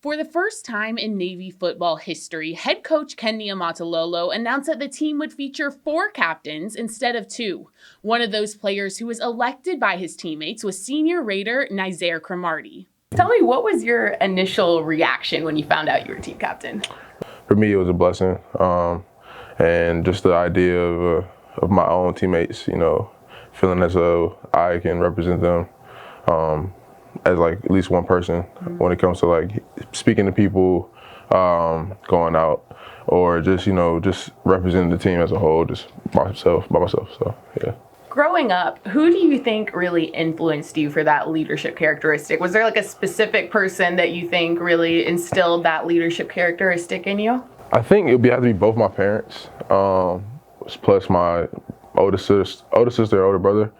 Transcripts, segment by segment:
For the first time in Navy football history, head coach Ken Niumatalolo announced that the team would feature 4 captains instead of 2. One of those players who was elected by his teammates was senior Raider Nizaire Cromartie. Tell me, what was your initial reaction when you found out you were team captain? For me, it was a blessing, and just the idea of my own teammates, feeling as though I can represent them. As like at least one person when it comes to like speaking to people, going out, or just just representing the team as a whole, just by myself. So yeah. Growing up, who do you think really influenced you for that leadership characteristic? Was there like a specific person that you think really instilled that leadership characteristic in you? I think it would have to be both my parents, plus my older sister, older brother.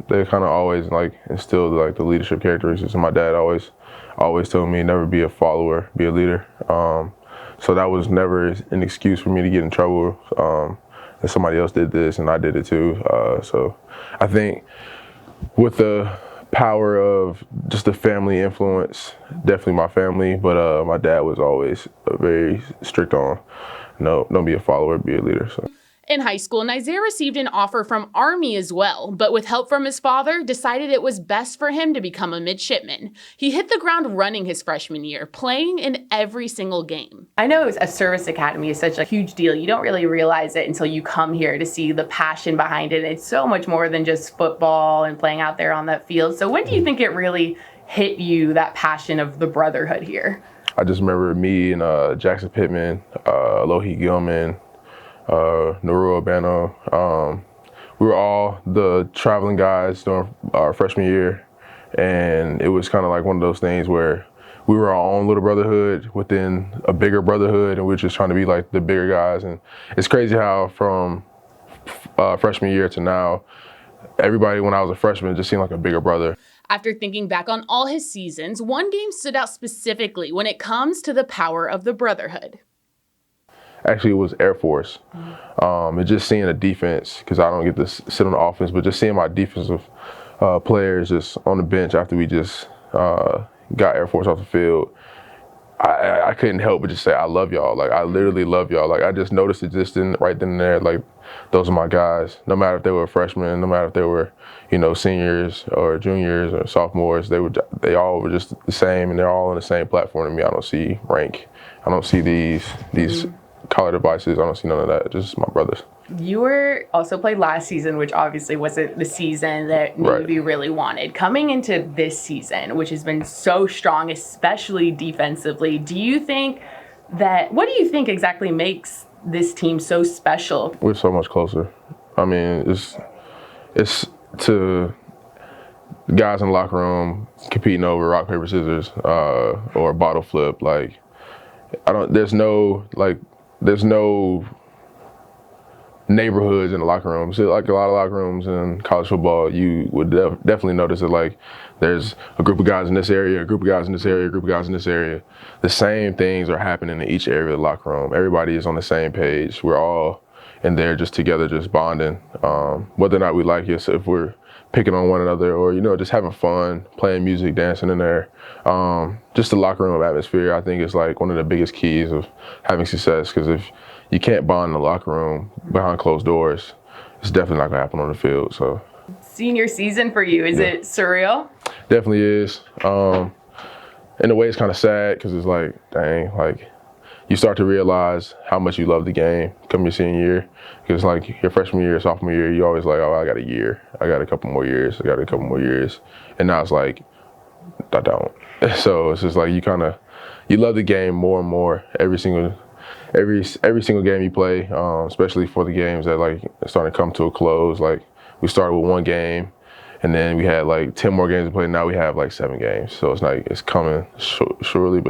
They kind of always like instilled like the leadership characteristics, and my dad always told me never be a follower, be a leader. So that was never an excuse for me to get in trouble. That somebody else did this and I did it too. So I think with the power of just the family influence, definitely my family, but my dad was always very strict on, no, don't be a follower, be a leader. So. In high school, Nizaire received an offer from Army as well, but with help from his father, decided it was best for him to become a midshipman. He hit the ground running his freshman year, playing in every single game. I know a service academy is such a huge deal. You don't really realize it until you come here to see the passion behind it. It's so much more than just football and playing out there on that field. So when do you think it really hit you, that passion of the brotherhood here? I just remember me and Jackson Pittman, Alohi Gilman, Nizaire Cromartie. We were all the traveling guys during our freshman year, and it was kind of like one of those things where we were our own little brotherhood within a bigger brotherhood, and we were just trying to be like the bigger guys. And it's crazy how from freshman year to now, everybody when I was a freshman just seemed like a bigger brother. After thinking back on all his seasons, one game stood out specifically when it comes to the power of the brotherhood. Actually, it was Air Force. And just seeing the defense, because I don't get to sit on the offense, but just seeing my defensive players just on the bench after we just got Air Force off the field, I couldn't help but just say, I love y'all. Like, I literally love y'all. Like, I just noticed it just right then and there. Like, those are my guys. No matter if they were freshmen, no matter if they were, seniors or juniors or sophomores, they all were just the same, and they're all on the same platform to me. I don't see rank. I don't see these collar devices. I don't see none of that. Just my brothers. You were also played last season, which obviously wasn't the season that Navy really wanted. Coming into this season, which has been so strong, especially defensively, what do you think exactly makes this team so special? We're so much closer. I mean, it's to guys in the locker room competing over rock, paper, scissors, or bottle flip. Like, there's no neighborhoods in the locker room. So like a lot of locker rooms in college football, you would definitely notice that like there's a group of guys in this area, a group of guys in this area, a group of guys in this area. The same things are happening in each area of the locker room. Everybody is on the same page. We're all in there just together, just bonding. Whether or not we like it, so if we're picking on one another or, just having fun, playing music, dancing in there. Just the locker room atmosphere, I think, is like one of the biggest keys of having success, because if you can't bond in the locker room behind closed doors, it's definitely not gonna happen on the field. So, senior season for you, is it surreal? Definitely is. In a way, it's kind of sad because it's like, dang, like you start to realize how much you love the game come your senior year. Because like your freshman year, sophomore year, you always like, oh, I got a year, I got a couple more years, and now it's like, I don't. So it's just like you love the game more and more every single game you play, especially for the games that like starting to come to a close. Like we started with one game, and then we had like 10 more games to play. Now we have like 7 games. So it's like it's coming slowly.